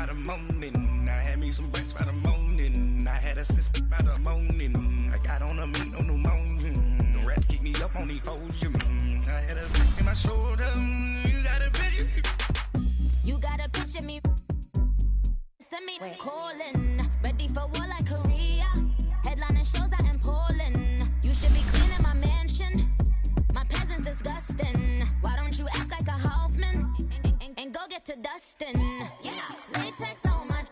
by the morning. I had me some breakfast by the morning. I had a sip by the morning. I got on a meat on the morning. The rats keep me up on the podium. I had a back in my shoulder. You got a picture. You got a picture me. Send me calling. Ready for war like Korea. Headlining shows out in Poland. You should be cleaning my mansion. My peasants disgusting. Why don't you act like a Hoffman and go get to dustin'? Yeah, latex on my.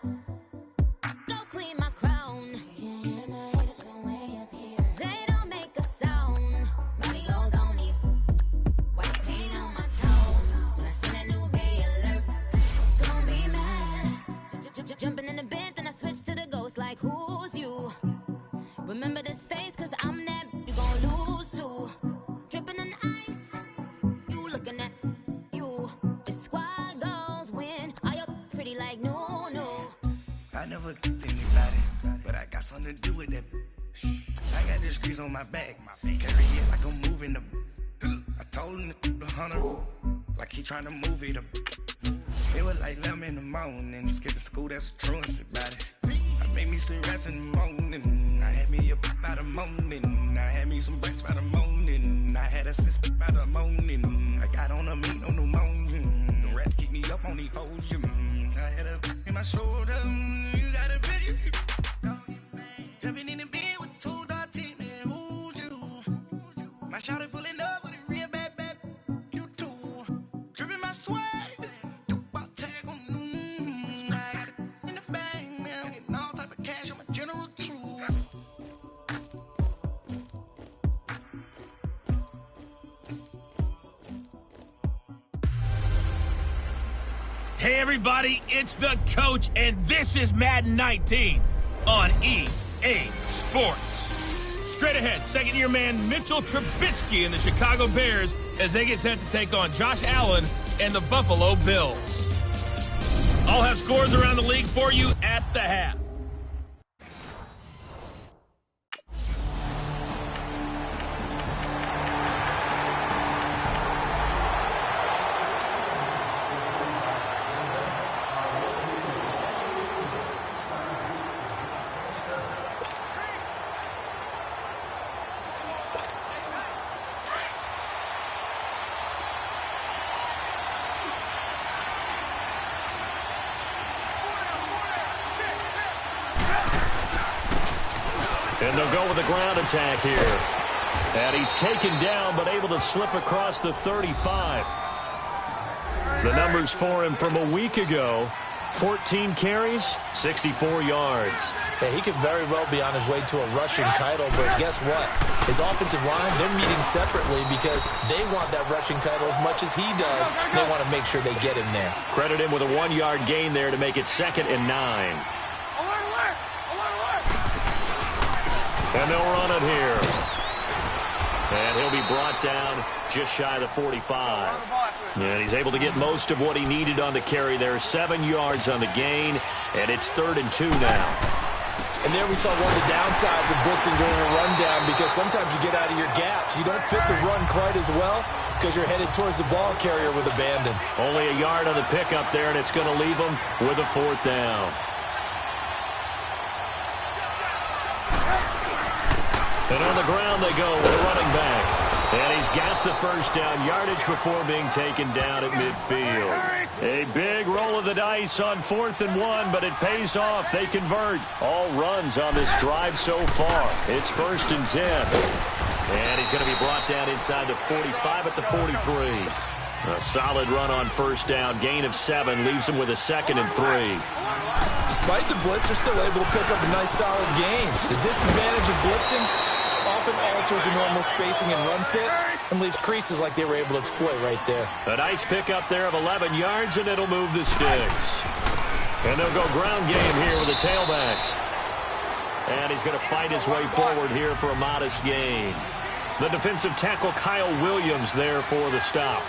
Go clean my crown. Can't hear my haters from way up here. They don't make a sound. Radio's on these. White paint on my toes. When I send a new Bay alert, gonna be mad. Jumping in the bed, then I switch to the ghost like who's you? Remember this face, cause I'm that you gon' lose too. Dripping in ice, you looking at you. The squad goes win. Are you pretty like no? I never get anybody, but I got something to do with that. I got this grease on my back, carry it like I'm moving the. I told him the hunter, like he trying to move it up. It was like 11 in the morning, skipping school, that's a truancy about it. I made me some rest in the morning. I had me a pop by the morning. I had me some breakfast by the morning. I had a sip by the morning. I got on a meat on the morning. The rats keep me up on the podium. I had a in my shoulder. You got a picture. Jumping in the bed with 2 dark teeth, man. Who's you? My shawty pulling up with a real bad. You too. Dripping my swag. Hey everybody, it's the coach, and this is Madden 19 on EA Sports. Straight ahead, second-year man Mitchell Trubisky and the Chicago Bears as they get set to take on Josh Allen and the Buffalo Bills. I'll have scores around the league for you at the half. And they'll go with a ground attack here. And he's taken down, but able to slip across the 35. The numbers for him from a week ago: 14 carries, 64 yards. Yeah, he could very well be on his way to a rushing title, but guess what? His offensive line, they're meeting separately because they want that rushing title as much as he does. They want to make sure they get him there. Credit him with a 1-yard gain there to make it 2nd and 9. And they'll run it here. And he'll be brought down just shy of the 45. And he's able to get most of what he needed on the carry there. 7 yards on the gain, and it's 3rd and 2 now. And there we saw one of the downsides of blitzing during a rundown, because sometimes you get out of your gaps. You don't fit the run quite as well because you're headed towards the ball carrier with abandon. Only a yard on the pickup there, and it's going to leave him with a 4th down. And on the ground they go with a running back. And he's got the first down yardage before being taken down at midfield. A big roll of the dice on 4th and 1, but it pays off. They convert. All runs on this drive so far. It's 1st and 10. And he's going to be brought down inside the 45 at the 43. A solid run on 1st down. Gain of 7 leaves him with a 2nd and 3. Despite the blitz, they're still able to pick up a nice solid gain. The disadvantage of blitzing often alters the normal spacing and run fits and leaves creases like they were able to exploit right there. A nice pickup there of 11 yards, and it'll move the sticks. And they'll go ground game here with a tailback. And he's going to fight his way forward here for a modest gain. The defensive tackle Kyle Williams there for the stop.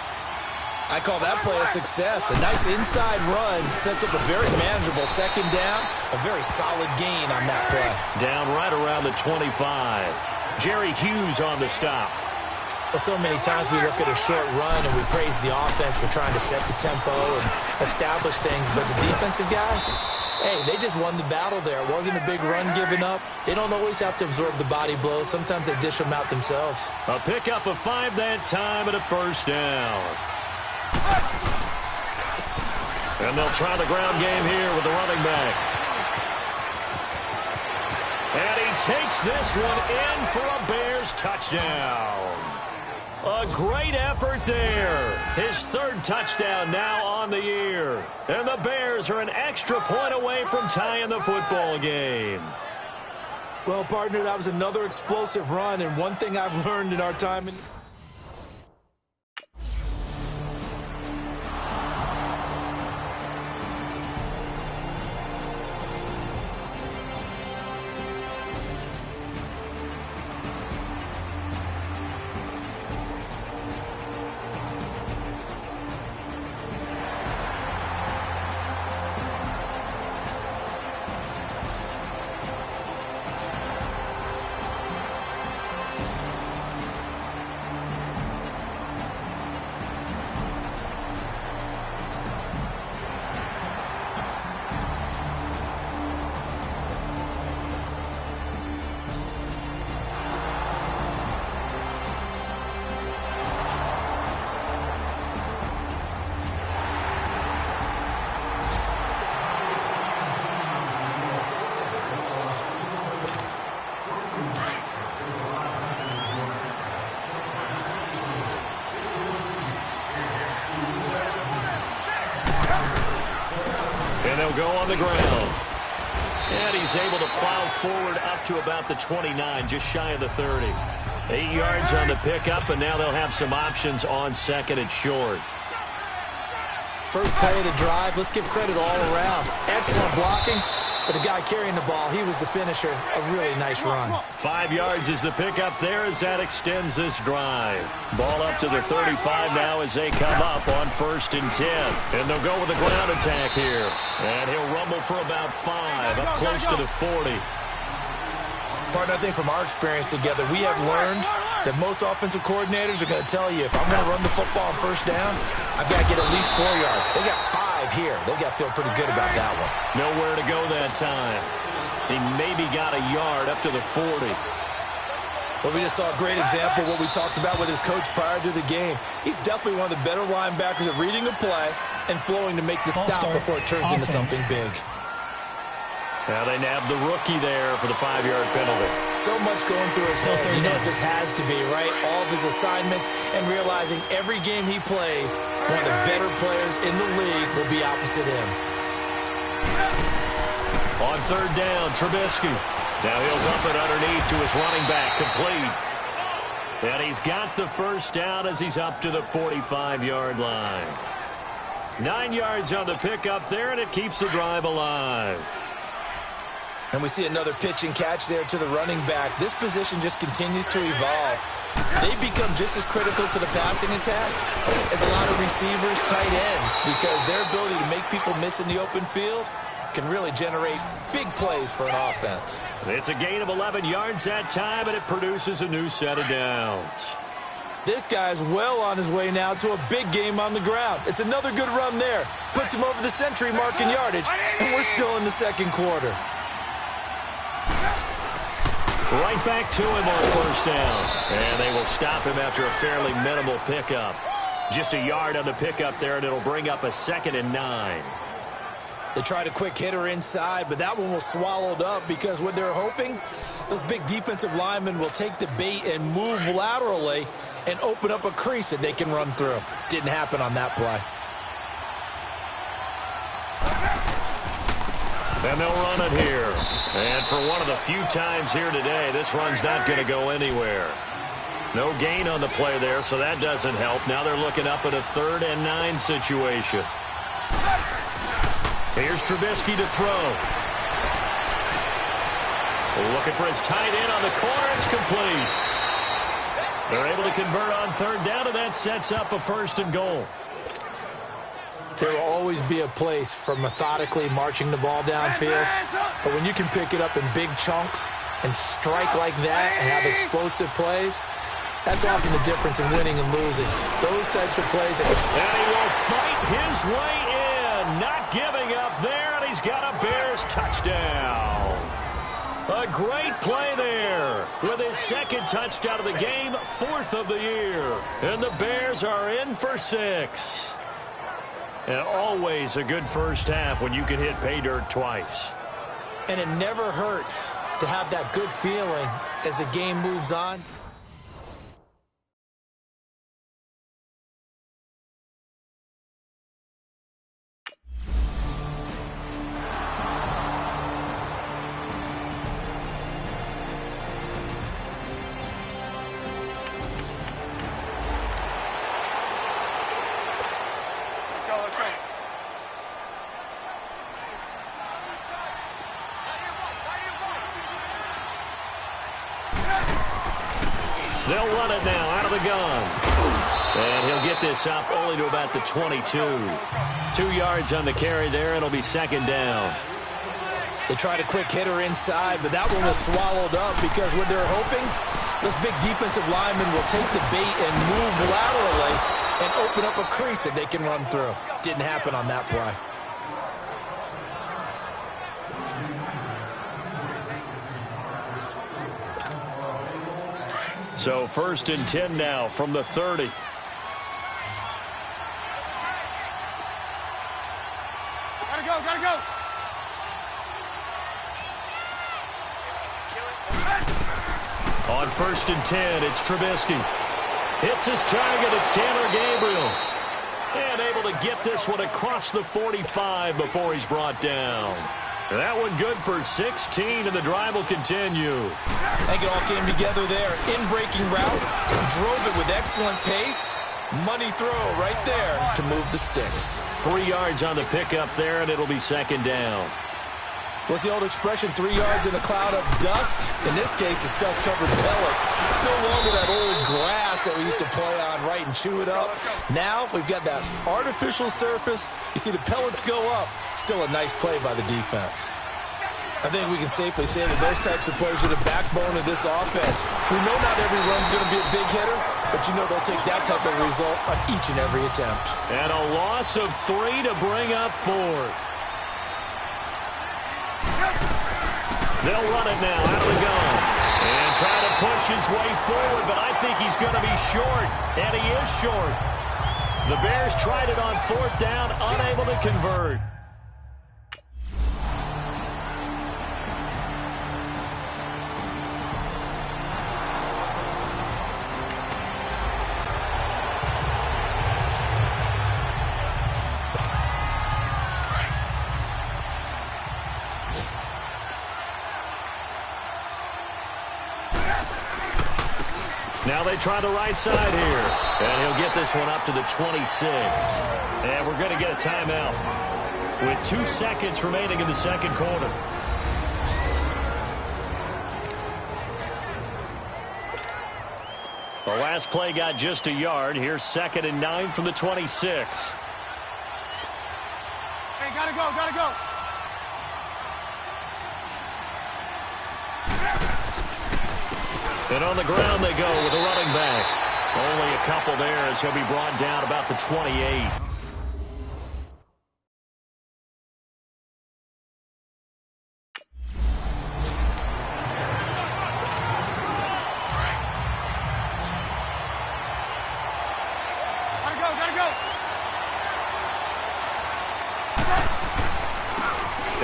I call that play a success. A nice inside run sets up a very manageable 2nd down. A very solid gain on that play. Down right around the 25. Jerry Hughes on the stop. Well, so many times we look at a short run and we praise the offense for trying to set the tempo and establish things, but the defensive guys, hey, they just won the battle there. It wasn't a big run given up. They don't always have to absorb the body blows. Sometimes they dish them out themselves. A pickup of 5 that time and a first down. And they'll try the ground game here with the running back. And he takes this one in for a Bears touchdown. A great effort there. His 3rd touchdown now on the year. And the Bears are an extra point away from tying the football game. Well, partner, that was another explosive run, and one thing I've learned in our time in... And they'll go on the ground. And he's able to plow forward up to about the 29, just shy of the 30. 8 yards on the pickup, and now they'll have some options on 2nd and short. First play of the drive, let's give credit all around. Excellent blocking, but the guy carrying the ball, he was the finisher. A really nice run. 5 yards is the pickup there as that extends this drive. Ball up to the 35 now as they come up on 1st and 10. And they'll go with the ground attack here. And he'll rumble for about 5, up close to the 40. Partner, I think from our experience together, we have learned that most offensive coordinators are going to tell you, if I'm going to run the football on 1st down, I've got to get at least 4 yards. They got 5 here. They've got to feel pretty good about that one. Nowhere to go that time. He maybe got a yard up to the 40. But we just saw a great example of what we talked about with his coach prior to the game. He's definitely one of the better linebackers at reading a play and flowing to make the stop before it turns into something big. Now they nabbed the rookie there for the 5-yard penalty. So much going through his head. You know, it just has to be, right? All of his assignments and realizing every game he plays, one of the better players in the league will be opposite him. On 3rd down, Trubisky. Now he'll dump it underneath to his running back, complete. And he's got the first down as he's up to the 45-yard line. 9 yards on the pickup there, and it keeps the drive alive. And we see another pitch and catch there to the running back. This position just continues to evolve. They become just as critical to the passing attack as a lot of receivers, tight ends, because their ability to make people miss in the open field can really generate big plays for an offense. It's a gain of 11 yards that time, and it produces a new set of downs. This guy's well on his way now to a big game on the ground. It's another good run there. Puts him over the century mark in yardage, and we're still in the 2nd quarter. Right back to him on 1st down. And they will stop him after a fairly minimal pickup. Just a yard on the pickup there, and it'll bring up a 2nd and 9. They tried a quick hitter inside, but that one was swallowed up because what they're hoping, those big defensive linemen will take the bait and move laterally and open up a crease that they can run through. Didn't happen on that play. And they'll run it here. And for one of the few times here today, this run's not going to go anywhere. No gain on the play there, so that doesn't help. Now they're looking up at a 3rd and 9 situation. Here's Trubisky to throw. Looking for his tight end on the corner. It's complete. They're able to convert on 3rd down, and that sets up a 1st and goal. There will always be a place for methodically marching the ball downfield. But when you can pick it up in big chunks and strike like that and have explosive plays, That's often the difference in winning and losing. Those types of plays. And he will fight his way in. Not giving up there, and he's got a Bears touchdown. A great play there with his second touchdown of the game, 4th of the year. And the Bears are in for 6. And always a good first half when you can hit pay dirt twice. And it never hurts to have that good feeling as the game moves on. They'll run it now out of the gun. And he'll get this up only to about the 22. 2 yards on the carry there, and it'll be second down. They tried a quick hitter inside, but that one was swallowed up because what they're hoping, those big defensive linemen will take the bait and move laterally and open up a crease that they can run through. Didn't happen on that play. So 1st and 10 now from the 30. Gotta go. On 1st and 10, it's Trubisky. Hits his target, it's Tanner Gabriel. And able to get this one across the 45 before he's brought down. That one good for 16, and the drive will continue. I think it all came together there. In-breaking route, drove it with excellent pace. Money throw right there to move the sticks. 3 yards on the pickup there, and it'll be second down. What's the old expression, 3 yards in a cloud of dust? In this case, it's dust-covered pellets. It's no longer that old grass that we used to play on, right, and chew it up. Now, we've got that artificial surface. You see the pellets go up. Still a nice play by the defense. I think we can safely say that those types of plays are the backbone of this offense. We know not every run's going to be a big hitter, but you know they'll take that type of result on each and every attempt. And a loss of 3 to bring up 4th. They'll run it now out of the gun. And try to push his way forward, but I think he's going to be short. And he is short. The Bears tried it on 4th down, unable to convert. Now they try the right side here. And he'll get this one up to the 26. And we're going to get a timeout with 2 seconds remaining in the second quarter. The last play got just a yard. Here's 2nd and 9 from the 26. Hey, gotta go. And on the ground they go with a running back. Only a couple there as he'll be brought down about the 28. Gotta go.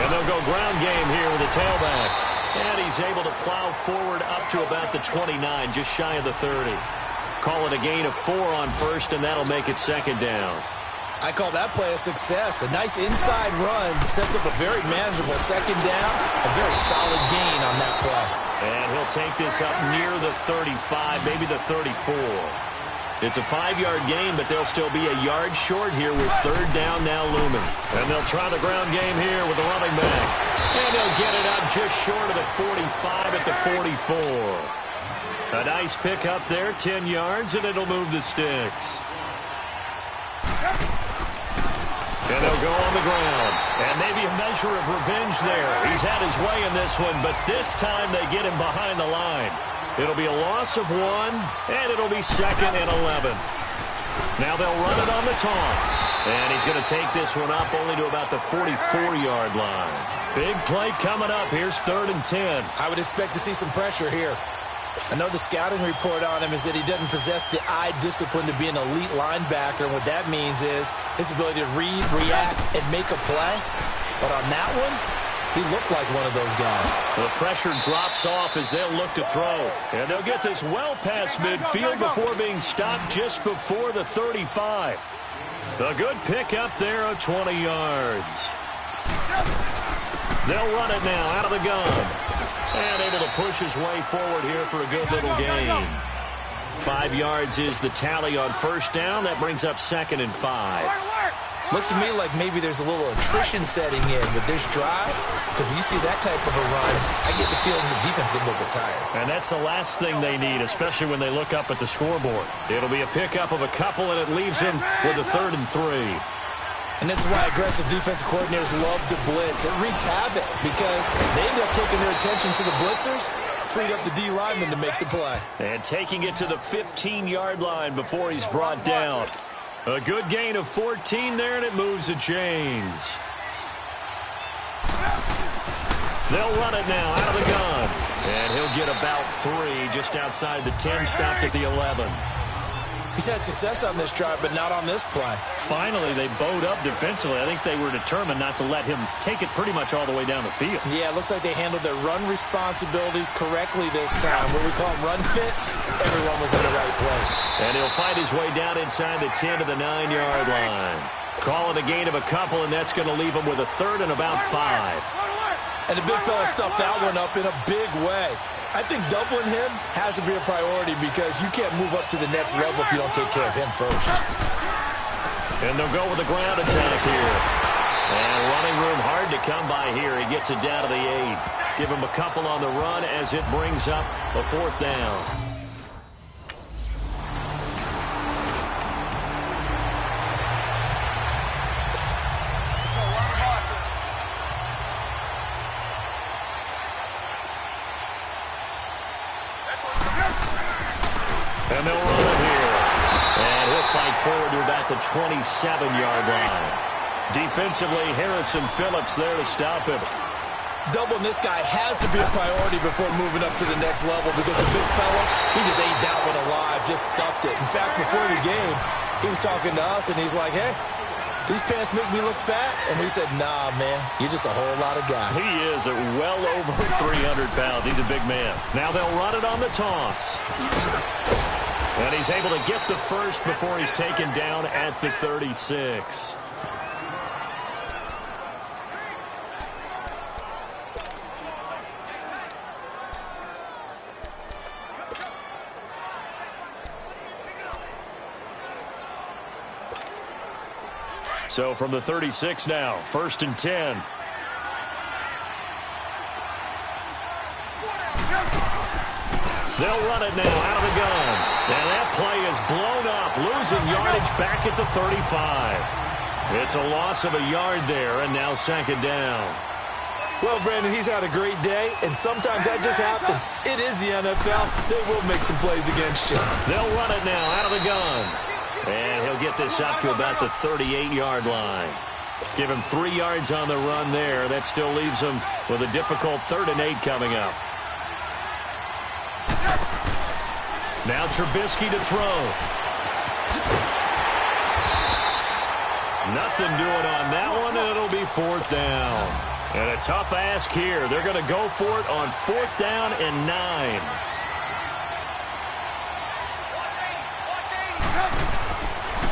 And they'll go ground game here with a tailback. And he's able to plow forward up to about the 29, just shy of the 30. Call it a gain of 4 on 1st, and that'll make it 2nd down. I call that play a success. A nice inside run sets up a very manageable 2nd down. A very solid gain on that play. And he'll take this up near the 35, maybe the 34. It's a 5-yard gain, but they'll still be a yard short here with 3rd down now looming. And they'll try the ground game here with the running back. And they'll get it up just short of the 45 at the 44. A nice pick up there, 10 yards, and it'll move the sticks. And they'll go on the ground. And maybe a measure of revenge there. He's had his way in this one, but this time they get him behind the line. It'll be a loss of 1, and it'll be 2nd and 11. Now they'll run it on the taunts. And he's going to take this one up only to about the 44-yard line. Big play coming up. Here's 3rd and 10. I would expect to see some pressure here. I know the scouting report on him is that he doesn't possess the eye discipline to be an elite linebacker. And what that means is his ability to read, react, and make a play. But on that one, he looked like one of those guys. The pressure drops off as they'll look to throw. And they'll get this well past midfield before being stopped just before the 35. A good pick up there of 20 yards. They'll run it now out of the gun. And able to push his way forward here for a good little gain. 5 yards is the tally on 1st down. That brings up 2nd and 5. Looks to me like maybe there's a little attrition setting in with this drive, because when you see that type of a run, I get the feeling the defense is going to look tired. And that's the last thing they need, especially when they look up at the scoreboard. It'll be a pickup of a couple, and it leaves them with a 3rd and 3. And this is why aggressive defensive coordinators love to blitz. It wreaks havoc because they end up taking their attention to the blitzers, freed up the D lineman to make the play. And taking it to the 15-yard line before he's brought down. A good gain of 14 there, and it moves the chains. They'll run it now out of the gun. And he'll get about 3 just outside the 10, stopped at the 11. He's had success on this drive, but not on this play. Finally, they bowed up defensively. I think they were determined not to let him take it pretty much all the way down the field. Yeah, it looks like they handled their run responsibilities correctly this time. What we call them run fits, everyone was in the right place. And he'll find his way down inside the 10 to the 9-yard line. Call it a gain of a couple, and that's going to leave him with a 3rd and about 5. And the big fella stuffed that one up in a big way. I think doubling him has to be a priority because you can't move up to the next level if you don't take care of him first. And they'll go with a ground attack here. And running room hard to come by here. He gets it down to the 8. Give him a couple on the run as it brings up a 4th down. And they'll run it here. And he'll fight forward to about the 27-yard line. Defensively, Harrison Phillips there to stop him. Doubling this guy has to be a priority before moving up to the next level because the big fella, he just ate that one alive, just stuffed it. In fact, before the game, he was talking to us, and he's like, hey, these pants make me look fat. And we said, nah, man, you're just a whole lot of guy. He is at well over 300 pounds. He's a big man. Now they'll run it on the taunts. And he's able to get the 1st before he's taken down at the 36. So from the 36 now, 1st and 10. They'll run it now out of the gun. And that play is blown up, losing yardage back at the 35. It's a loss of a yard there, and now 2nd down. Well, Brandon, he's had a great day, and sometimes that just happens. It is the NFL. They will make some plays against you. They'll run it now out of the gun. And he'll get this up to about the 38-yard line. Give him 3 yards on the run there. That still leaves him with a difficult 3rd and 8 coming up. Now Trubisky to throw. Nothing doing on that one, and it'll be 4th down. And a tough ask here. They're going to go for it on 4th down and 9.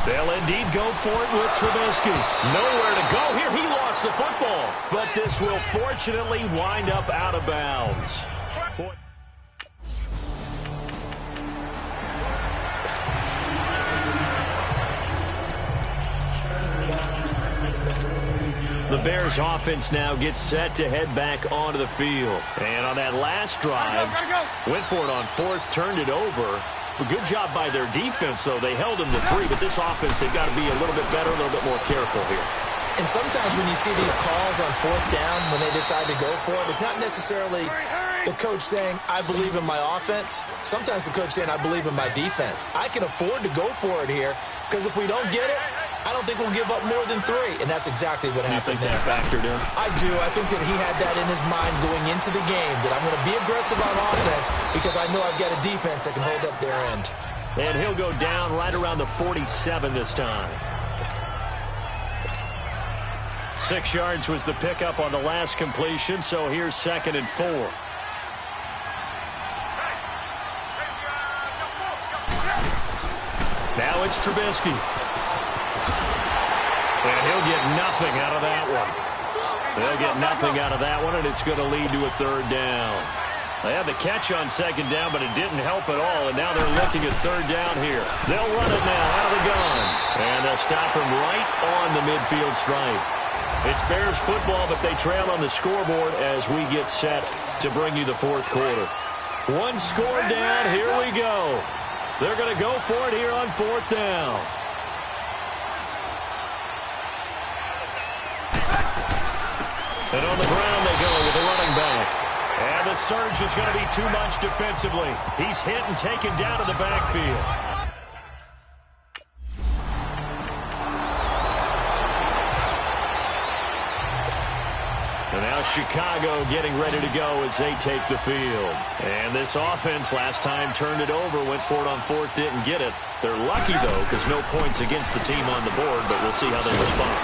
They'll indeed go for it with Trubisky. Nowhere to go here. He lost the football. But this will fortunately wind up out of bounds. The Bears offense now gets set to head back onto the field. And on that last drive, went for it on 4th, turned it over. A good job by their defense, though. They held them to 3, but this offense, they've got to be a little bit better, a little bit more careful here. And sometimes when you see these calls on fourth down, when they decide to go for it, it's not necessarily the coach saying, I believe in my offense. Sometimes the coach saying, I believe in my defense. I can afford to go for it here because if we don't get it, I don't think we'll give up more than 3. And that's exactly what happened there. You think that factored in? I do. I think that he had that in his mind going into the game, that I'm going to be aggressive on offense because I know I've got a defense that can hold up their end. And he'll go down right around the 47 this time. 6 yards was the pickup on the last completion, so here's 2nd and 4. Now it's Trubisky. And he'll get nothing out of that one. They'll get nothing out of that one, and it's going to lead to a 3rd down. They had the catch on 2nd down, but it didn't help at all, and now they're looking at 3rd down here. They'll run it now out of the gun, and they'll stop him right on the midfield stripe. It's Bears football, but they trail on the scoreboard as we get set to bring you the 4th quarter. 1 score down, here we go. They're going to go for it here on 4th down. And on the ground they go with the running back. And the surge is going to be too much defensively. He's hit and taken down to the backfield. And now Chicago getting ready to go as they take the field. And this offense last time turned it over, went for it on 4th, didn't get it. They're lucky, though, because no points against the team on the board, but we'll see how they respond.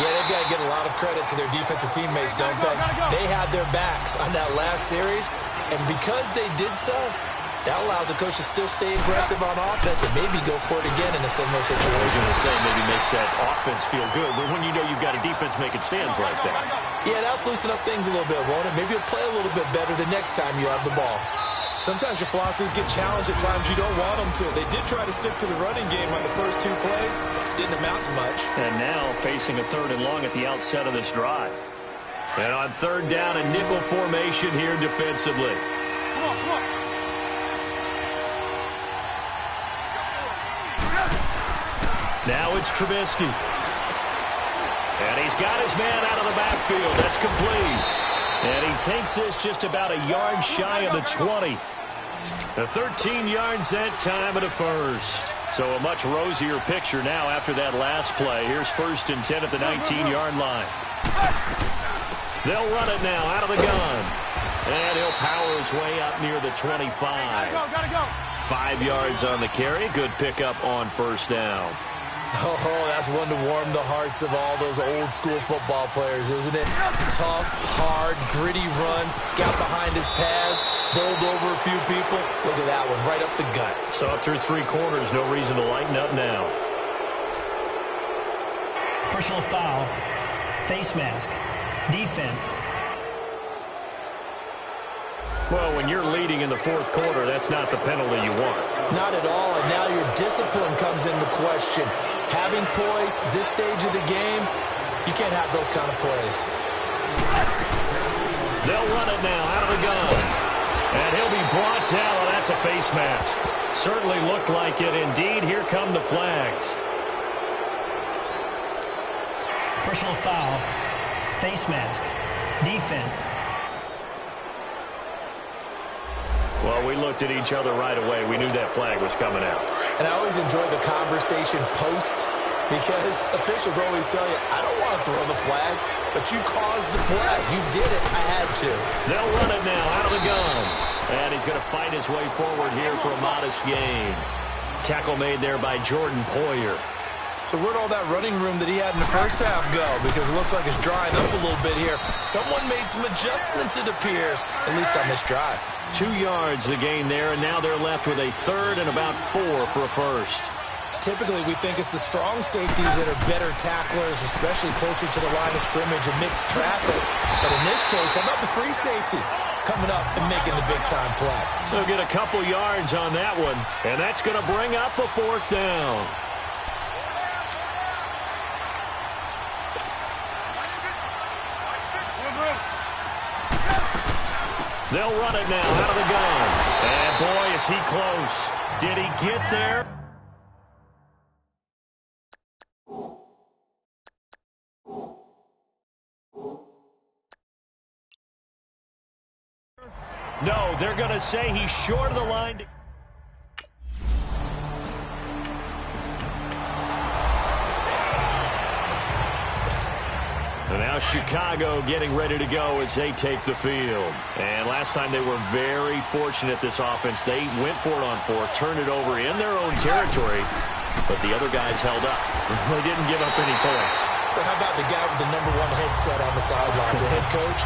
Yeah, they've got to get a lot of credit to their defensive teammates, don't they? They had their backs on that last series, and because they did so, that allows the coach to still stay aggressive on offense and maybe go for it again in a similar situation. I was going to say maybe makes that offense feel good, but when you know you've got a defense making stands like that. Yeah, that'll loosen up things a little bit, won't it? Maybe you'll play a little bit better the next time you have the ball. Sometimes your philosophies get challenged at times you don't want them to. They did try to stick to the running game on the first 2 plays. Didn't amount to much. And now facing a 3rd and long at the outset of this drive. And on 3rd down, a nickel formation here defensively. Come on, come on. Now it's Trubisky. And he's got his man out of the backfield. That's complete. And he takes this just about a yard shy of the 20. The 13 yards that time of the first. So a much rosier picture now after that last play. Here's 1st and 10 at the 19-yard line. They'll run it now out of the gun. And he'll power his way up near the 25. Gotta go. 5 yards on the carry. Good pickup on 1st down. Oh, that's one to warm the hearts of all those old-school football players, isn't it? Tough, hard, gritty run, got behind his pads, bowled over a few people. Look at that one, right up the gut. So up through 3 quarters, no reason to lighten up now. Personal foul, face mask, defense. Well, when you're leading in the 4th quarter, that's not the penalty you want. Not at all, and now your discipline comes into question. Having poise this stage of the game, you can't have those kind of plays. They'll run it now out of the gun. And he'll be brought down. Oh, that's a face mask. Certainly looked like it. Indeed, here come the flags. Personal foul, face mask, defense. Well, we looked at each other right away. We knew that flag was coming out. And I always enjoy the conversation post because officials always tell you, I don't want to throw the flag, but you caused the play. You did it. I had to. They'll run it now out of the gun. And he's going to fight his way forward here for a modest gain. Tackle made there by Jordan Poyer. So where'd all that running room that he had in the first half go? Because it looks like it's drying up a little bit here. Someone made some adjustments, it appears, at least on this drive. 2 yards the gain there, and now they're left with a 3rd and about 4 for a 1st. Typically, we think it's the strong safeties that are better tacklers, especially closer to the line of scrimmage amidst traffic. But in this case, how about the free safety coming up and making the big-time play? They'll get a couple yards on that one, and that's going to bring up a 4th down. They'll run it now out of the gun. And boy, is he close. Did he get there? No, they're going to say he's short of the line. And now Chicago getting ready to go as they take the field. And last time they were very fortunate, this offense. They went for it on 4, turned it over in their own territory, but the other guys held up. They didn't give up any points. So how about the guy with the #1 headset on the sidelines, the head coach?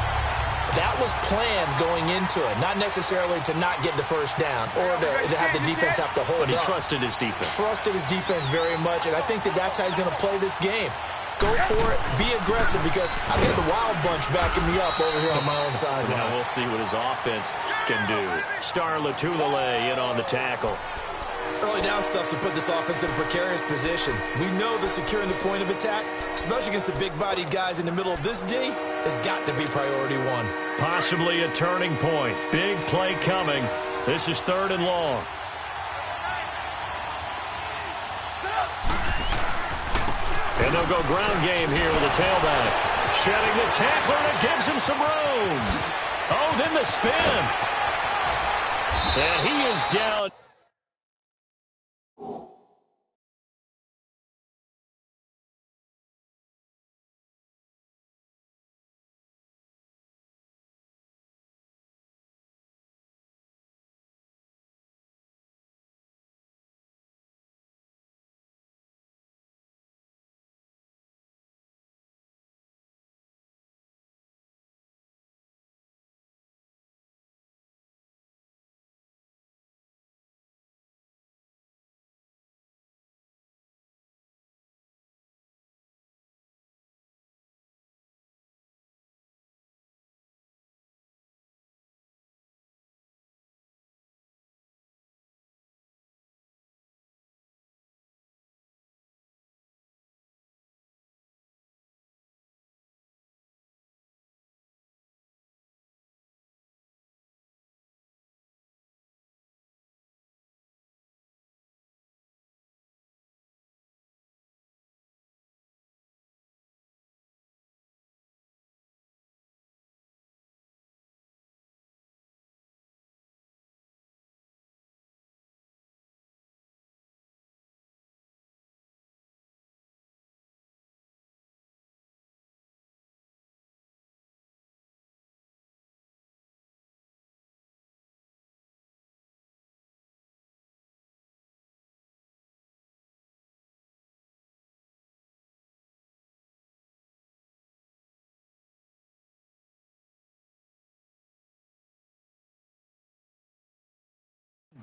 That was planned going into it, not necessarily to not get the first down or to have the defense have to hold up. But he trusted his defense. Trusted his defense very much, and I think that's how he's going to play this game. Go for it. Be aggressive, because I've got the wild bunch backing me up over here on my own sideline. Now we'll see what his offense can do. Star Latulele in on the tackle. Early down stuff to put this offense in a precarious position. We know that securing the point of attack, especially against the big-bodied guys in the middle of this D, has got to be priority 1. Possibly a turning point. Big play coming. This is 3rd and long. And they'll go ground game here with a tailback. Shedding the tackler, and it gives him some room. Oh, then the spin. And he is down.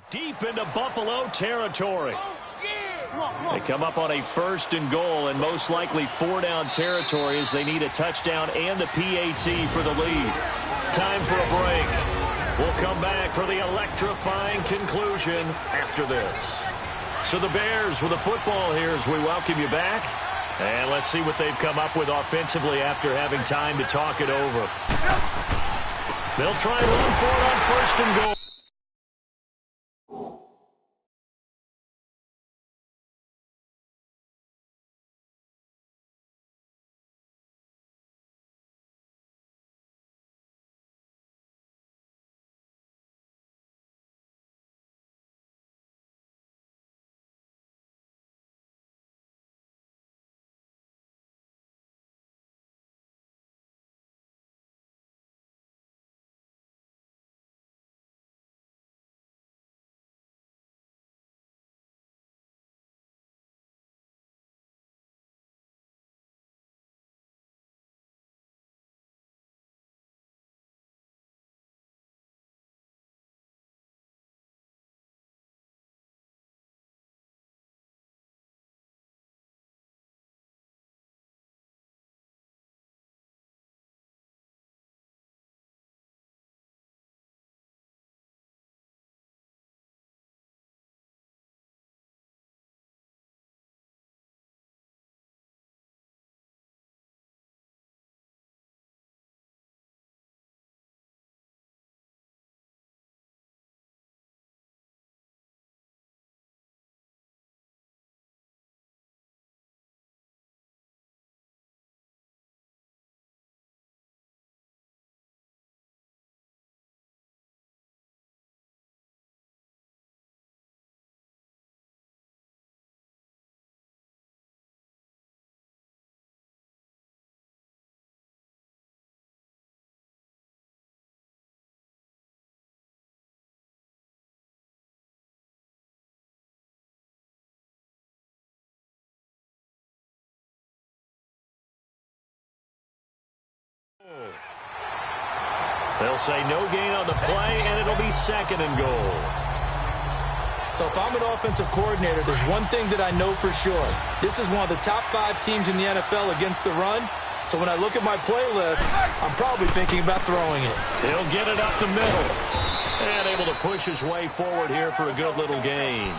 Deep into Buffalo territory. They come up on a 1st and goal, and most likely 4-down territory as they need a touchdown and the PAT for the lead. Time for a break. We'll come back for the electrifying conclusion after this. So the Bears with the football here as we welcome you back. And let's see what they've come up with offensively after having time to talk it over. They'll try and run for it on 1st and goal. They'll say no gain on the play, and it'll be 2nd and goal. So if I'm an offensive coordinator, there's one thing that I know for sure. This is one of the top 5 teams in the NFL against the run. So when I look at my playlist, I'm probably thinking about throwing it. He'll get it up the middle. And able to push his way forward here for a good little gain.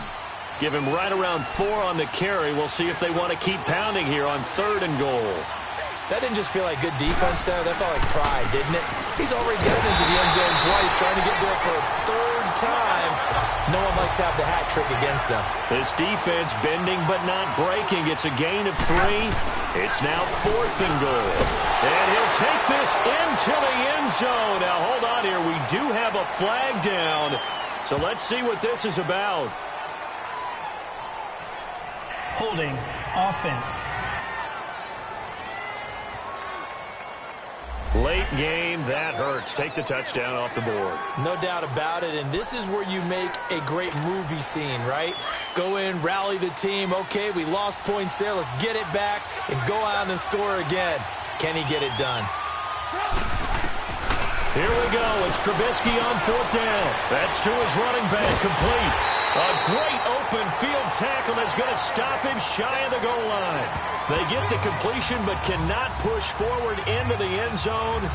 Give him right around 4 on the carry. We'll see if they want to keep pounding here on 3rd and goal. That didn't just feel like good defense there. That felt like pride, didn't it? He's already gotten into the end zone twice, trying to get there for a 3rd time. No one likes to have the hat trick against them. This defense bending but not breaking. It's a gain of 3. It's now 4th and goal. And he'll take this into the end zone. Now, hold on here. We do have a flag down. So let's see what this is about. Holding offense. Late game, that hurts. Take the touchdown off the board. No doubt about it, and this is where you make a great movie scene, right? Go in, rally the team. Okay, we lost points there. Let's get it back and go out and score again. Can he get it done? Here we go. It's Trubisky on 4th down. That's to his running back, complete. A great open field tackle that's going to stop him shy of the goal line. They get the completion but cannot push forward into the end zone.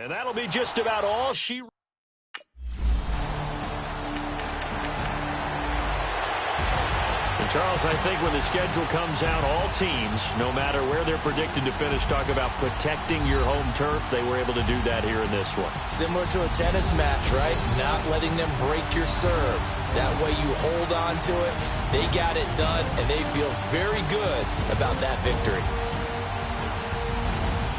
And that'll be just about all she... And Charles, I think when the schedule comes out, all teams, no matter where they're predicted to finish, talk about protecting your home turf. They were able to do that here in this one. Similar to a tennis match, right? Not letting them break your serve. That way you hold on to it. They got it done, and they feel very good about that victory.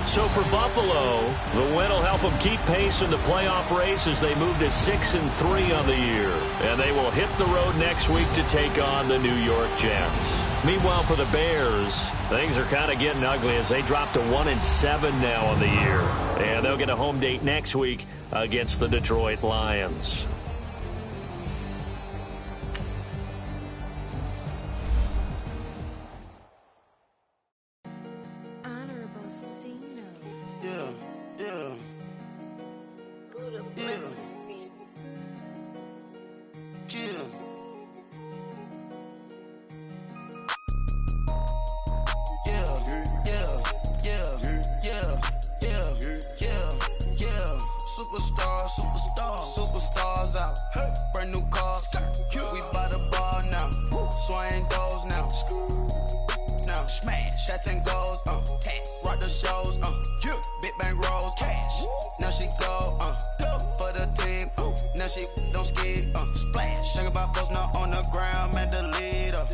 So for Buffalo, the win will help them keep pace in the playoff race as they move to 6-3 on the year. And they will hit the road next week to take on the New York Jets. Meanwhile, for the Bears, things are kind of getting ugly as they drop to 1-7 now on the year. And they'll get a home date next week against the Detroit Lions. Superstars out. Brand new cars. We buy the ball now. Swing doors now. Now smash. Shots and goals. Rock the shows. Big bang rolls. Cash. Now she go. For the team. Now she don't skid. Splash. Think about post now on the ground. Man, the leader.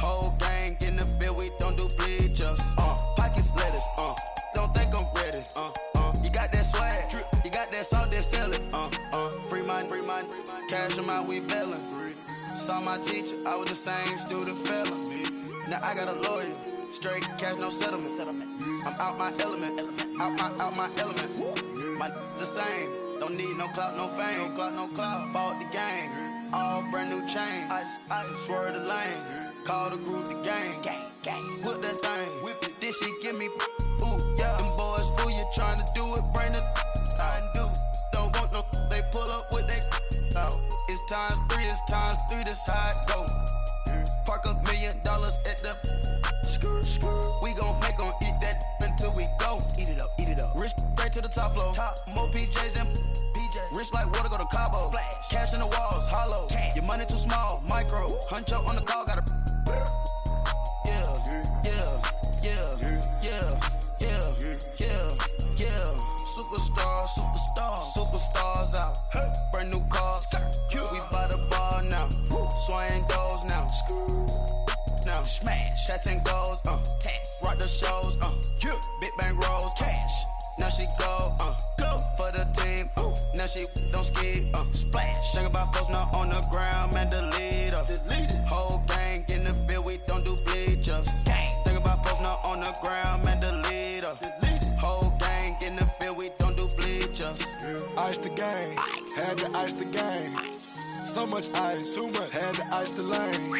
Whole gang in the field. We don't do bleachers. Pockets lettuce. Don't think I'm ready. You got that swag. You got that salt, that sell it. Free mind. Cash amount, we bailing. Saw my teacher, I was the same student fella. Now I got a lawyer. Straight cash, no settlement. I'm out my element. Out my element. My the same. Don't need no clout, no fame. No clout. Bought the game. All brand new chain. I swerve the lane. Call the group the gang. Whip that thing. Whip it. This shit give me. Ooh, yeah. Them boys fool you trying to do it. Bring the. Don't want no. They pull up with they. It's times 3. This how it go. Park $1 million at the. We gon' make 'em eat that until we go. Eat it up. Rich straight to the top floor. More PJs and PJs. Rich like water, go to Cabo. Flash. Cash in the walls, hollow. Cash. Your money too small, micro. Huncho on the call, gotta. Superstars out. Brand new cars. We buy the ball now. Swing doors now. Now smash. Shots and goals. Rock the shows. Big bang rolls. Cash. Now she go. For the team. Now she don't skid. Splash. Think about post now on the ground. Man, the leader. Whole gang in the field. We don't do bleachers. Think about post now on the ground. Man, the leader. Whole gang in the field. We don't do bleachers. Ice the game, had to ice the game. So much ice, too much, had to ice the lane.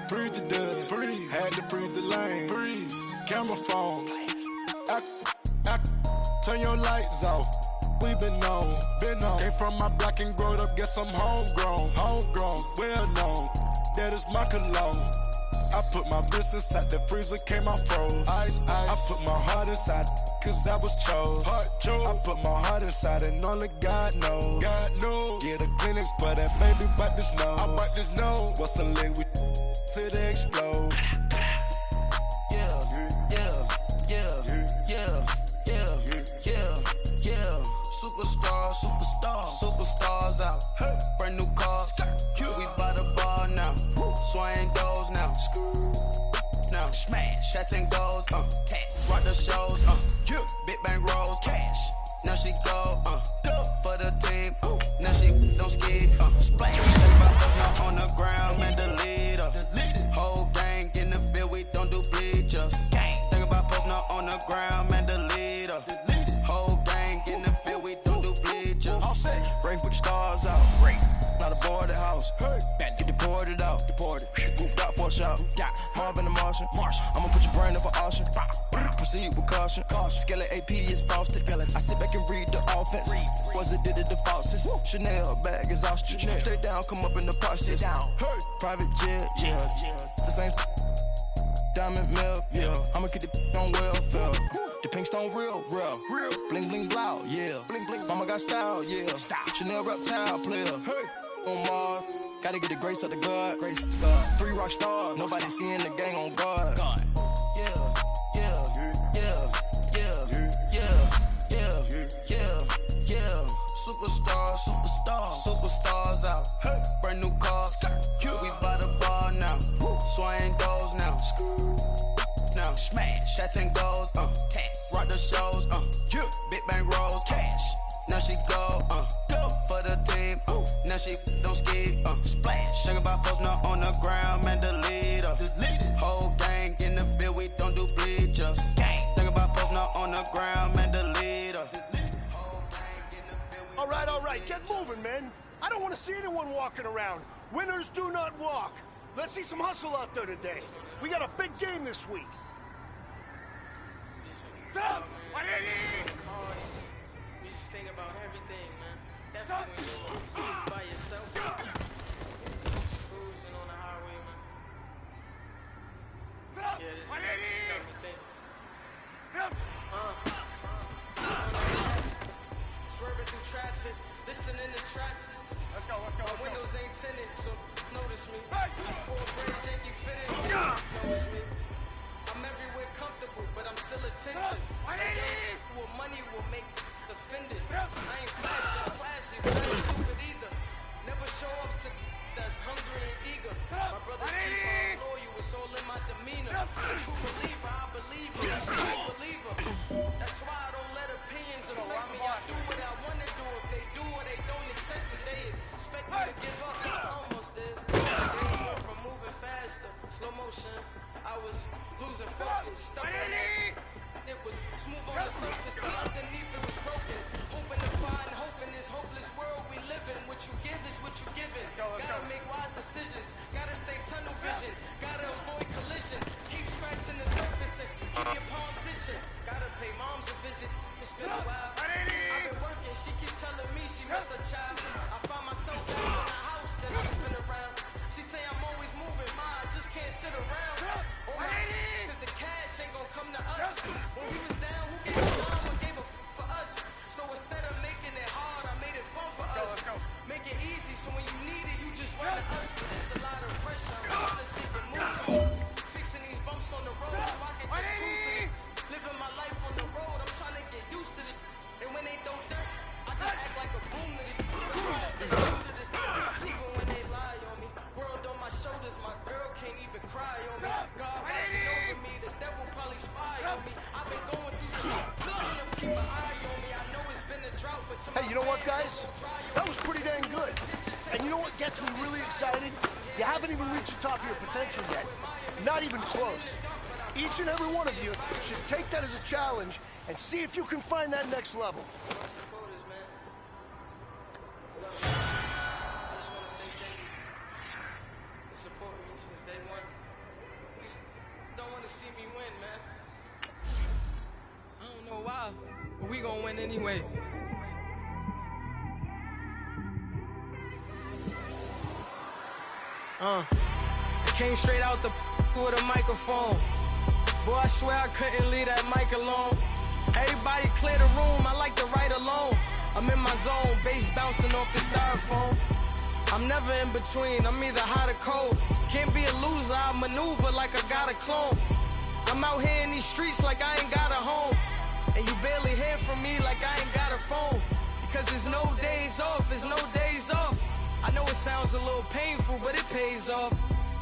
Freeze the dub, freeze, had to freeze the lane. Freeze, camera phone. Turn your lights off. We been on. Came from my block and growed up, guess I'm homegrown, well known. That is my cologne. I put my wrist inside the freezer, came out froze. Ice. I put my heart inside, cause I was chose. I put my heart inside and only God knows. Get a Kleenex, but that baby wipe this nose. I wipe this nose. What's a link with till they explode? Superstars out. Brand new cars. We buy the ball now. Swing doors now. Now smash. Shots and goals. Rock the shows. Big bang rolls. Cash. Now she go. For the team. Now she don't skid. Splash. Now on the ground. Man, the leader. Whole gang in the field. We don't do bleachers. Think about post now on the ground. Man, the leader. Whole gang in the field. We don't do bleachers. All set. Break with the stars out. Break. Not a boarded house. Get deported out. Moved out for a shot. Marvin the Martian. I'ma put your brain up for auction. Proceed with caution. Skeleton AP is frosted. I sit back and read the offense. Was it did it the faucets? Chanel bag is ostrich. Stay down, come up in the process. Private jet, yeah. The same diamond milk, yeah. I'ma get the on welfare. The pink stone real. Bling bling blow, yeah. Bling bling. Mama got style, yeah. Chanel reptile player. Hey. On Mars, gotta get the grace of the God. 3 rock stars, nobody seeing the gang on guard. Superstars out. Hey. Brand new cars. We by the bar now. Swaying doors now. Now smash. Shots and goals. Tax. Rock the shows. Big bang rolls. Cash. Now she go. For the team. Now she don't ski. Splash. Think about posting up on the ground. Man, the leader. Whole gang in the field. We don't do bleachers. Think about posting up on the ground. Man, the leader. All right, get moving, man. I don't want to see anyone walking around. Winners do not walk. Let's see some hustle out there today. We got a big game this week. Stop! We just think about everything, man. Definitely when you're by yourself. Just cruising on the highway, man. Yeah, this got me thinking. Swerving through traffic, listening to traffic. Let's go. My windows ain't tinted, so notice me. Full braids, Yankee fitted, notice me. I'm everywhere comfortable, but I'm still attentive. What money will make offended. I ain't flashy, I'm classy, but I ain't stupid either. Never show up to that's hungry and eager. My brother's keeper, I'm loyal, it's all in my demeanor. True believer, I believe it, I'm a true believer. That's why I don't let opinions affect me. I do what I want to do. If they do or they don't accept me, they expect me to give up. I almost did. From moving faster, slow motion. I was losing focus, stuck on it. It was smooth on the surface, but underneath it was broken. Hoping to find hope in this hopeless world we live in. What you give is what you give in. Gotta make wise decisions. Gotta stay tunnel vision. Gotta avoid collision. Keep scratching the surface and keep your palms itching. Gotta pay moms a visit. It's been a while. I've been working. She keep telling me she miss her child. I find myself back in the house that I spin around. She say I'm always moving, ma, I just can't sit around. Oh my, cause the cash ain't gon' come to us. When we was down, who gave a dime or gave a for us? So instead of making it hard, I made it fun for us. Make it easy, so when you need it, you just run to us. But it's a lot of pressure, I'm trying to stick and move. Fixing these bumps on the road so I can just cruise to this. Living my life on the road, I'm trying to get used to this. And when they throw dirt, I just act like a boom to this. I'm trying to stay true to this. Even when they lie on me. World on my shoulders, my girl can't even cry on me. God watching over me, the devil probably spy on me. I've been going through some enough, keep an eye on me. I know it's been a drought, but to Hey, you know what, guys? That was pretty dang good. And you know what gets me really excited? You haven't even reached the top of your potential yet. Not even close. Each and every one of you should take that as a challenge and see if you can find that next level. But we gon' win anyway. I came straight out the with a microphone. Boy, I swear I couldn't leave that mic alone. Everybody clear the room, I like to write alone. I'm in my zone, bass bouncing off the styrofoam. I'm never in between, I'm either hot or cold. Can't be a loser, I maneuver like I got a clone. I'm out here in these streets like I ain't got a home. And you barely hear from me like I ain't got a phone. Because there's no days off, there's no days off. I know it sounds a little painful, but it pays off.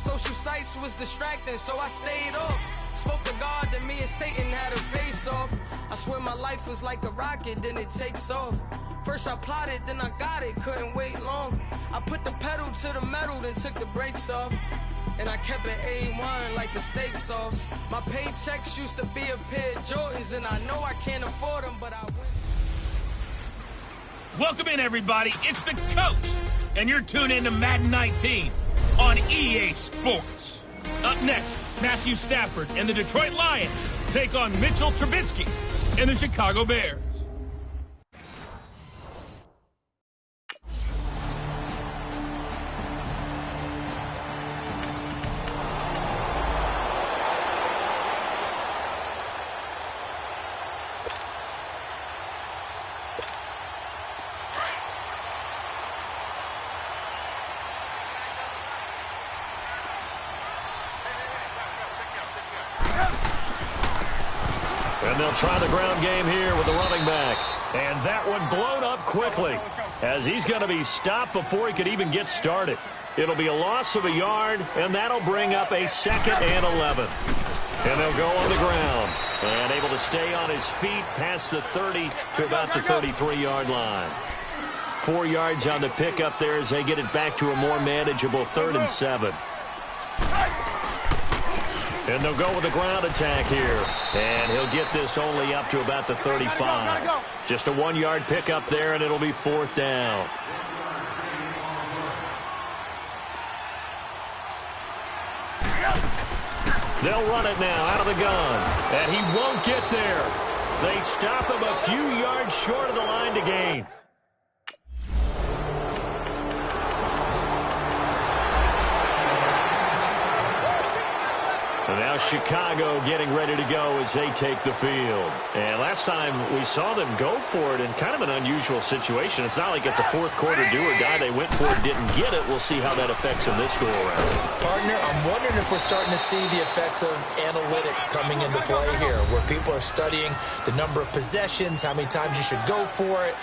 Social sites was distracting, so I stayed off. Spoke to God, then me and Satan had a face off. I swear my life was like a rocket, then it takes off. First I plotted, then I got it, couldn't wait long. I put the pedal to the metal, then took the brakes off. And I kept it A1 like the steak sauce. My paychecks used to be a pair of Jordans, and I know I can't afford them, but I win. Welcome in, everybody. It's the coach, and you're tuned in to Madden 19 on EA Sports. Up next, Matthew Stafford and the Detroit Lions take on Mitchell Trubisky and the Chicago Bears. And they'll try the ground game here with the running back. And that one blown up quickly as he's going to be stopped before he could even get started. It'll be a loss of a yard, and that'll bring up a 2nd and 11. And they'll go on the ground. And able to stay on his feet past the 30 to about the 33-yard line. 4 yards on the pickup there as they get it back to a more manageable 3rd and 7. And they'll go with a ground attack here. And he'll get this only up to about the 35. Just a 1-yard pickup there, and it'll be 4th down. They'll run it now out of the gun. And he won't get there. They stop him a few yards short of the line to gain. And now Chicago getting ready to go as they take the field. And last time we saw them go for it in kind of an unusual situation. It's not like it's a fourth quarter do or die. They went for it, didn't get it. We'll see how that affects them this go around. Partner, I'm wondering if we're starting to see the effects of analytics coming into play here, where people are studying the number of possessions, how many times you should go for it,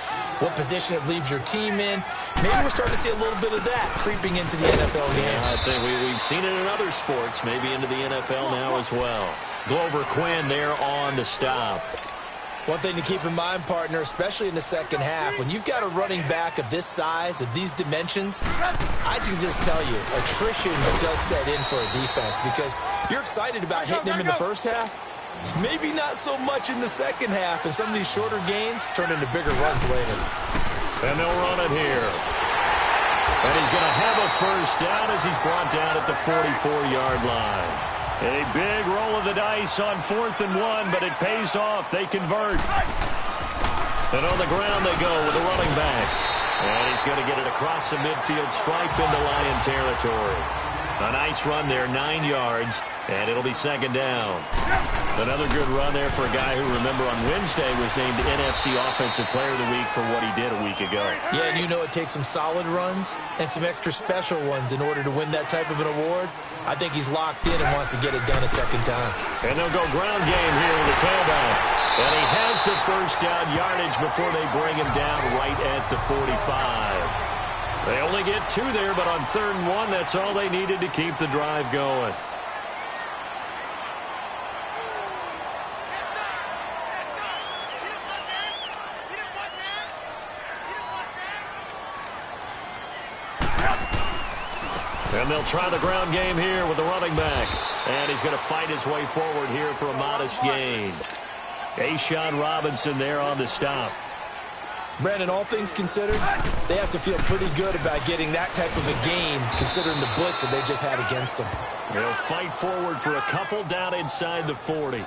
what position it leaves your team in. Maybe we're starting to see a little bit of that creeping into the NFL game. Yeah, I think we've seen it in other sports, maybe into the NFL now as well. Glover Quinn there on the stop. One thing to keep in mind, partner, especially in the second half, when you've got a running back of this size, of these dimensions, I can just tell you, attrition does set in for a defense because you're excited about hitting him in the first half. Maybe not so much in the second half, and some of these shorter gains turn into bigger runs later. And they'll run it here. And he's going to have a first down as he's brought down at the 44-yard line. A big roll of the dice on 4th and 1, but it pays off. They convert. And on the ground they go with the running back. And he's going to get it across the midfield stripe into Lion territory. A nice run there, 9 yards, and it'll be 2nd down. Another good run there for a guy who, remember, on Wednesday was named NFC Offensive Player of the Week for what he did a week ago. Yeah, and you know it takes some solid runs and some extra special ones in order to win that type of an award. I think he's locked in and wants to get it done a second time. And they'll go ground game here with the tailback. And he has the first down yardage before they bring him down right at the 45. They only get 2 there, but on 3rd and 1, that's all they needed to keep the drive going. And they'll try the ground game here with the running back. And he's going to fight his way forward here for a modest gain. A'Shawn Robinson there on the stop. Brandon, all things considered, they have to feel pretty good about getting that type of a gain, considering the blitz that they just had against them. They'll fight forward for a couple down inside the 40.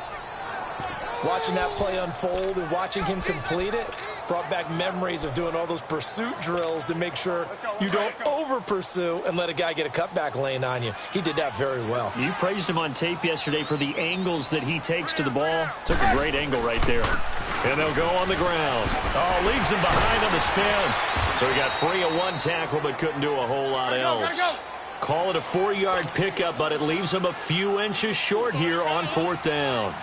Watching that play unfold and watching him complete it brought back memories of doing all those pursuit drills to make sure you don't over-pursue and let a guy get a cutback lane on you. He did that very well. You praised him on tape yesterday for the angles that he takes to the ball. Took a great angle right there. And they'll go on the ground. Oh, leaves him behind on the spin. So he got free of 1 tackle but couldn't do a whole lot else. Call it a 4-yard pickup, but it leaves him a few inches short here on 4th down.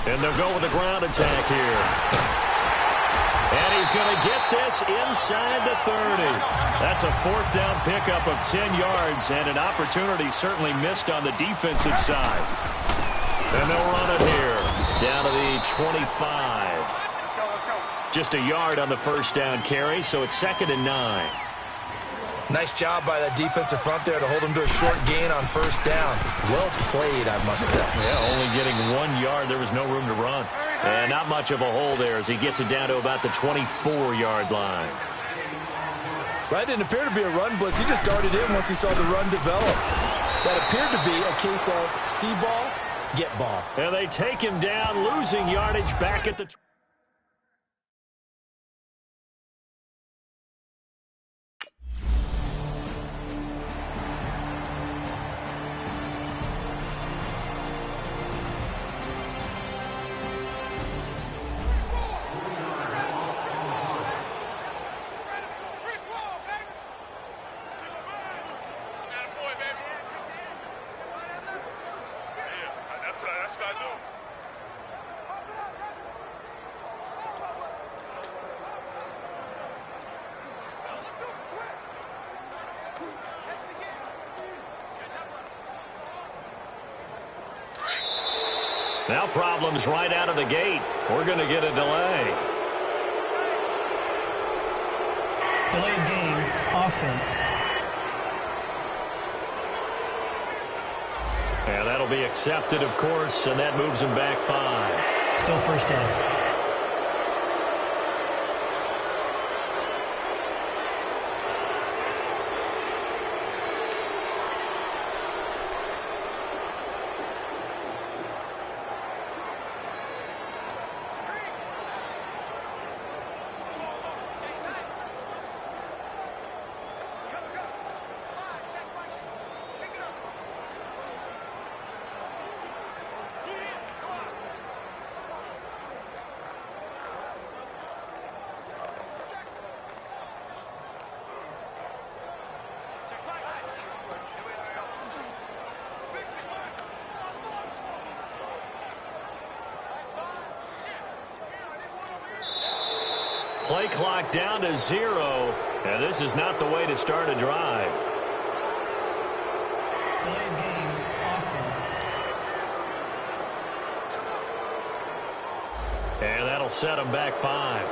And they'll go with a ground attack here. And he's going to get this inside the 30. That's a 4th down pickup of 10 yards and an opportunity certainly missed on the defensive side. And they'll run it here down to the 25. Just a yard on the first down carry, so it's 2nd and 9. Nice job by that defensive front there to hold him to a short gain on first down. Well played, I must say. Yeah, only getting 1 yard. There was no room to run. And not much of a hole there as he gets it down to about the 24-yard line. That didn't appear to be a run blitz. He just darted in once he saw the run develop. That appeared to be a case of see ball, get ball. And they take him down, losing yardage back at the Now problems right out of the gate. We're going to get a delay. Delay of game, offense. And that'll be accepted, of course, and that moves him back 5. Still first down. Play clock down to 0, and this is not the way to start a drive. Delay of game, offense. And that'll set him back 5.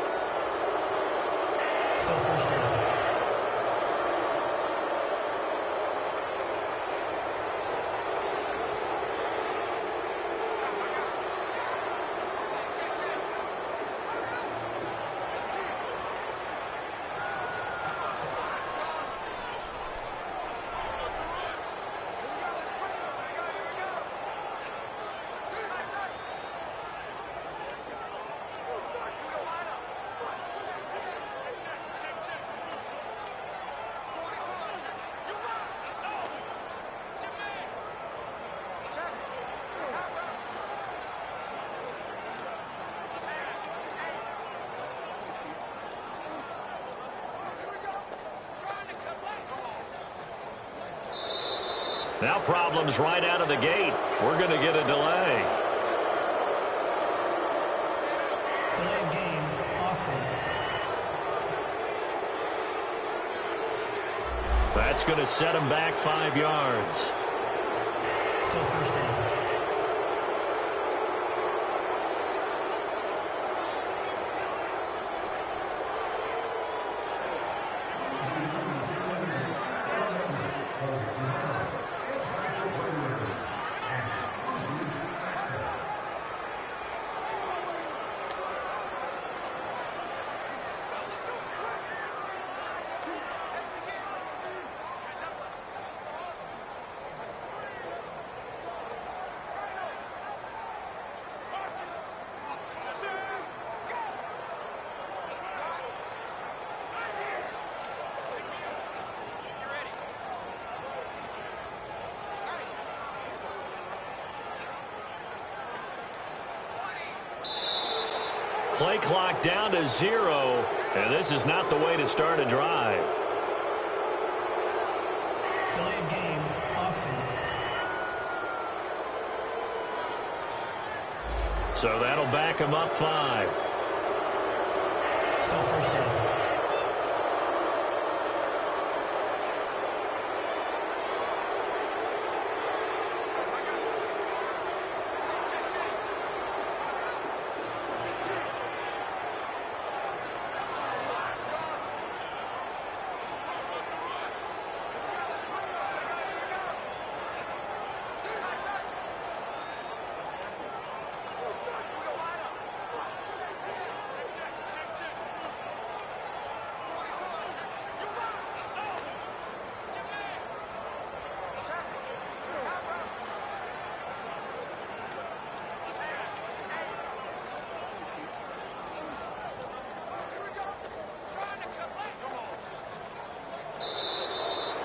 Still first down. Now problems right out of the gate. We're going to get a delay. Delay of game, offense. That's going to set him back 5 yards. Still first down. Play clock down to 0, and this is not the way to start a drive. Delay of game, offense. So that'll back him up 5. Still first down.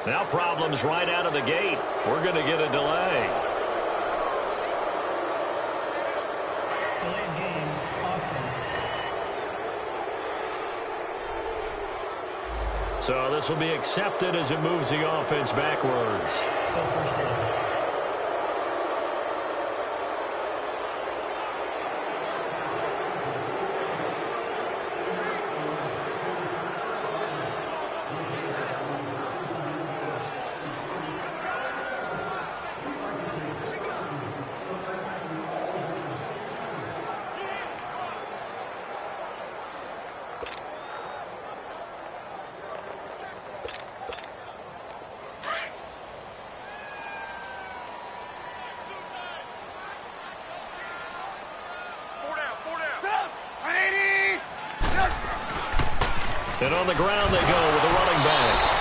Now problems right out of the gate. We're going to get a delay. Delay of game, offense. So this will be accepted as it moves the offense backwards. Still first down. And on the ground they go with the running back.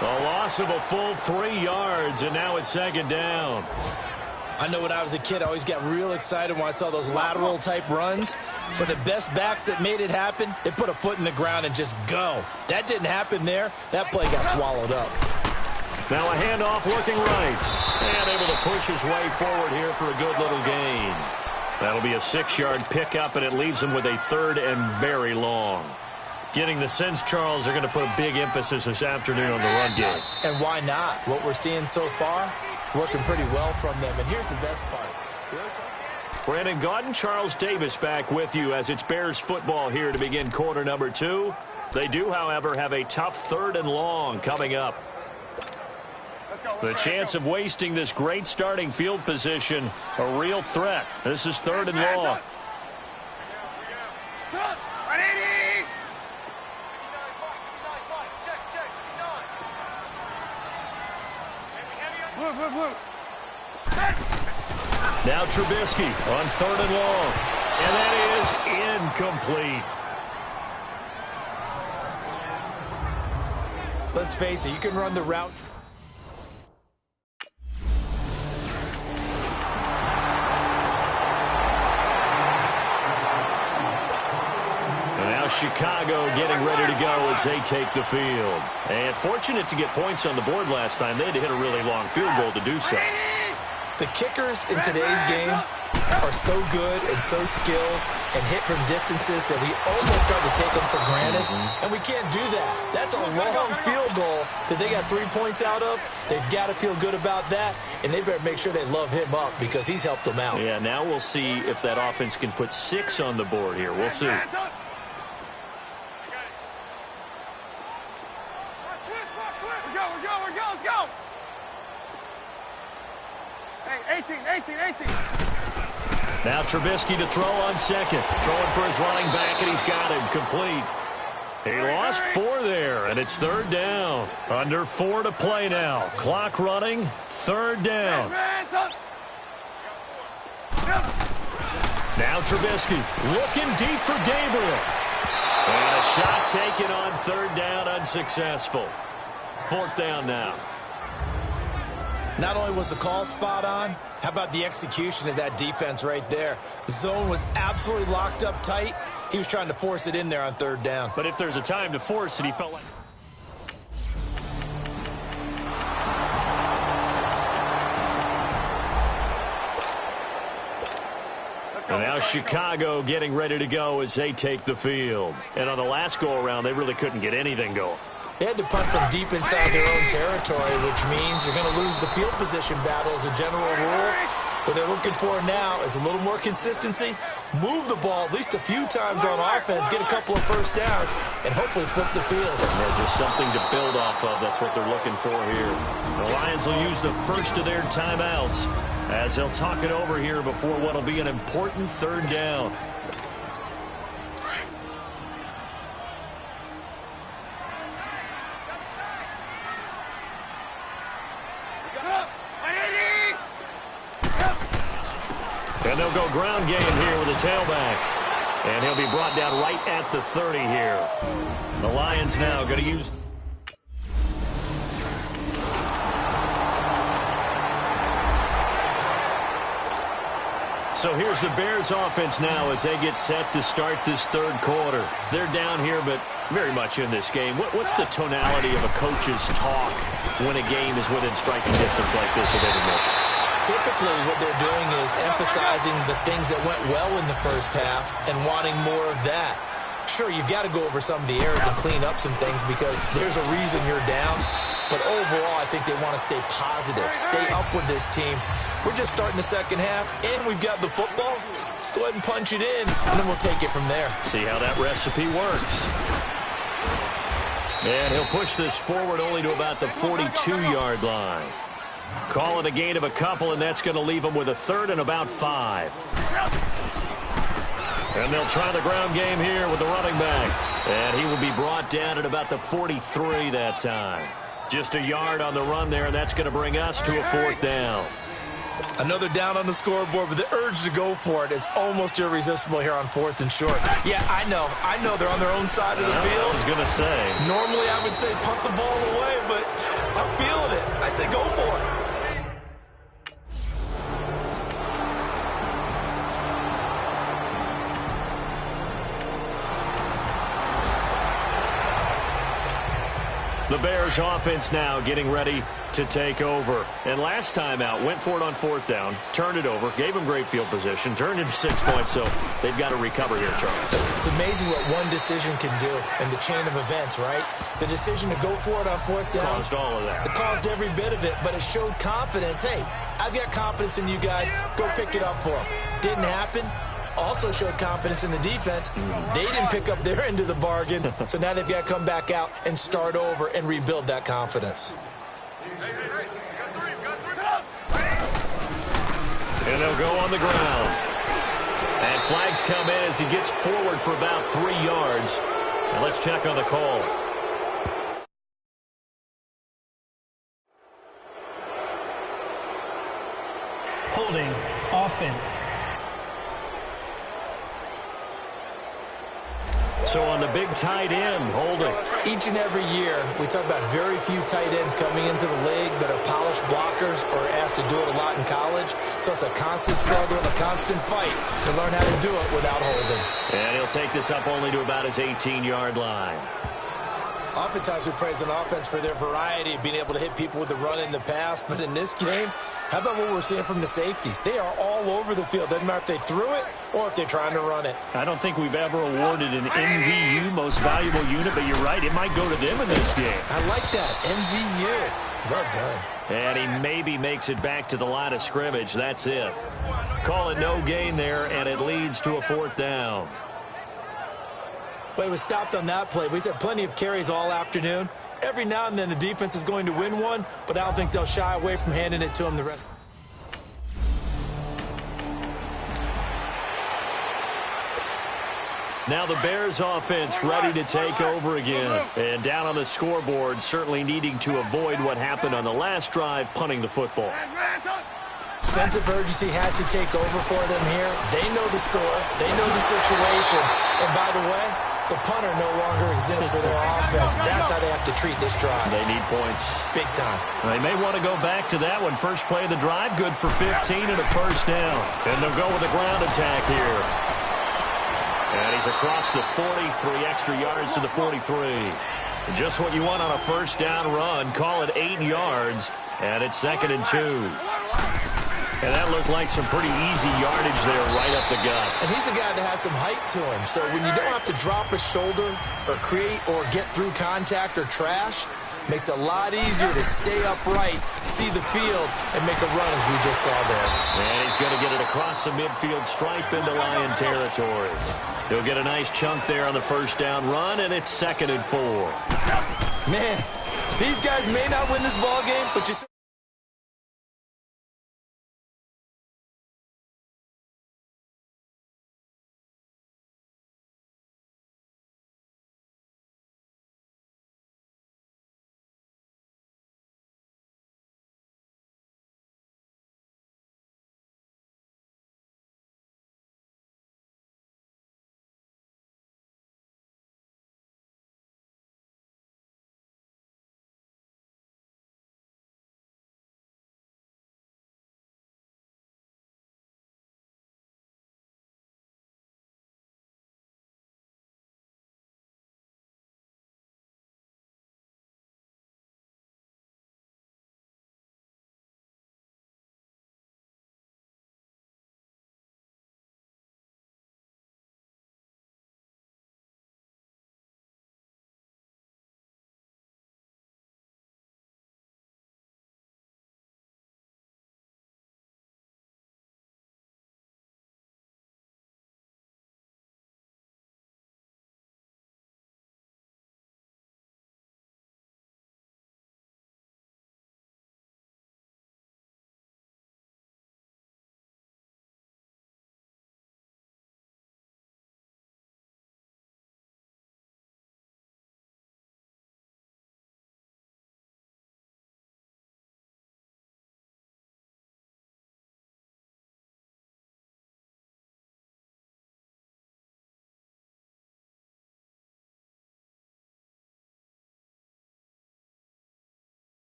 A loss of a full 3 yards, and now it's second down. I know when I was a kid, I always got real excited when I saw those lateral-type runs. But the best backs that made it happen, they put a foot in the ground and just go. That didn't happen there. That play got swallowed up. Now a handoff looking right. And able to push his way forward here for a good little gain. That'll be a 6-yard pickup, and it leaves him with a 3rd and very long. Getting the sense, Charles, they're going to put a big emphasis this afternoon on the run game. And why not? What we're seeing so far, it's working pretty well from them. And here's the best part. Brandon Gaudin, Charles Davis back with you as it's Bears football here to begin quarter number 2. They do, however, have a tough 3rd and long coming up. The chance of wasting this great starting field position, a real threat. This is 3rd and long. Now Trubisky on 3rd and long. And that is incomplete. Let's face it, you can run the route. And now Chicago getting ready to go as they take the field. And fortunate to get points on the board last time. They had to hit a really long field goal to do so. The kickers in today's game are so good and so skilled and hit from distances that we almost start to take them for granted. And we can't do that. That's a long field goal that they got 3 points out of. They've got to feel good about that, and they better make sure they love him up because he's helped them out. Yeah, now we'll see if that offense can put 6 on the board here. We'll see. Let's go. Hey, 18. Now Trubisky to throw on 2nd. Throwing for his running back, and he's got him complete. He lost 4 there, and it's 3rd down. Under 4 to play now. Clock running, 3rd down. Now Trubisky looking deep for Gabriel. And a shot taken on 3rd down, unsuccessful. 4th down now. Not only was the call spot on, how about the execution of that defense right there? The zone was absolutely locked up tight. He was trying to force it in there on 3rd down. But if there's a time to force it, he felt like... And now Chicago getting ready to go as they take the field. And on the last go-around, they really couldn't get anything going. They had to punt from deep inside their own territory, which means they're going to lose the field position battle as a general rule. What they're looking for now is a little more consistency, move the ball at least a few times on offense, get a couple of first downs, and hopefully flip the field. Yeah, just something to build off of. That's what they're looking for here. The Lions will use the first of their timeouts as they'll talk it over here before what will be an important 3rd down. And they'll go ground game here with a tailback. And he'll be brought down right at the 30 here. The Lions now going to use... So here's the Bears offense now as they get set to start this 3rd quarter. They're down here, but very much in this game. What's the tonality of a coach's talk when a game is within striking distance like this of intermission? Typically, what they're doing is emphasizing the things that went well in the first half and wanting more of that. Sure, you've got to go over some of the errors and clean up some things because there's a reason you're down. But overall, I think they want to stay positive, stay up with this team. We're just starting the second half, and we've got the football. Let's go ahead and punch it in, and then we'll take it from there. See how that recipe works. And he'll push this forward only to about the 42-yard line. Call it a gain of a couple, and that's going to leave them with a 3rd and about 5. And they'll try the ground game here with the running back. And he will be brought down at about the 43 that time. Just a yard on the run there, and that's going to bring us to a 4th down. Another down on the scoreboard, but the urge to go for it is almost irresistible here on 4th and short. Yeah, I know they're on their own side of the field. I was going to say. Normally I would say punt the ball away, but I'm feeling it. I say go for it. The Bears offense now getting ready to take over. And last time out, went for it on 4th down, turned it over, gave them great field position, turned into 6 points, so they've got to recover here, Charles. It's amazing what one decision can do in the chain of events, right? The decision to go for it on 4th down. Caused all of that. It caused every bit of it, but it showed confidence. Hey, I've got confidence in you guys. Go pick it up for them. Didn't happen. Also showed confidence in the defense. They didn't pick up their end of the bargain, so now they've got to come back out and start over and rebuild that confidence. And they'll go on the ground. And flags come in as he gets forward for about 3 yards. And let's check on the call. Holding offense. So on the big tight end, holding. Each and every year, we talk about very few tight ends coming into the league that are polished blockers or asked to do it a lot in college. So it's a constant struggle and a constant fight to learn how to do it without holding. And he'll take this up only to about his 18-yard line. Oftentimes we praise an offense for their variety of being able to hit people with the run in the pass. But in this game, how about what we're seeing from the safeties? They are all over the field. Doesn't matter if they threw it or if they're trying to run it. I don't think we've ever awarded an MVU, most valuable unit, but you're right, it might go to them in this game. I like that, MVU. Well done. And he maybe makes it back to the line of scrimmage. That's it. Call it no gain there, and it leads to a 4th down. But it was stopped on that play. We've had plenty of carries all afternoon. Every now and then the defense is going to win one, but I don't think they'll shy away from handing it to them the rest. Now the Bears offense ready to take over again. And down on the scoreboard, certainly needing to avoid what happened on the last drive, punting the football. Sense of urgency has to take over for them here. They know the score. They know the situation. And by the way, the punter no longer exists for their offense. That's how they have to treat this drive. They need points. Big time. They may want to go back to that one. First play of the drive, good for 15 and a 1st down. And they'll go with a ground attack here. And he's across the 40, 3 extra yards to the 43. Just what you want on a 1st down run. Call it 8 yards, and it's 2nd and 2. And that looked like some pretty easy yardage there right up the gut. And he's a guy that has some height to him. So when you don't have to drop a shoulder or create or get through contact or trash, makes it a lot easier to stay upright, see the field, and make a run as we just saw there. And he's going to get it across the midfield stripe into Lion territory. He'll get a nice chunk there on the 1st down run, and it's 2nd and 4. Man, these guys may not win this ball game, but you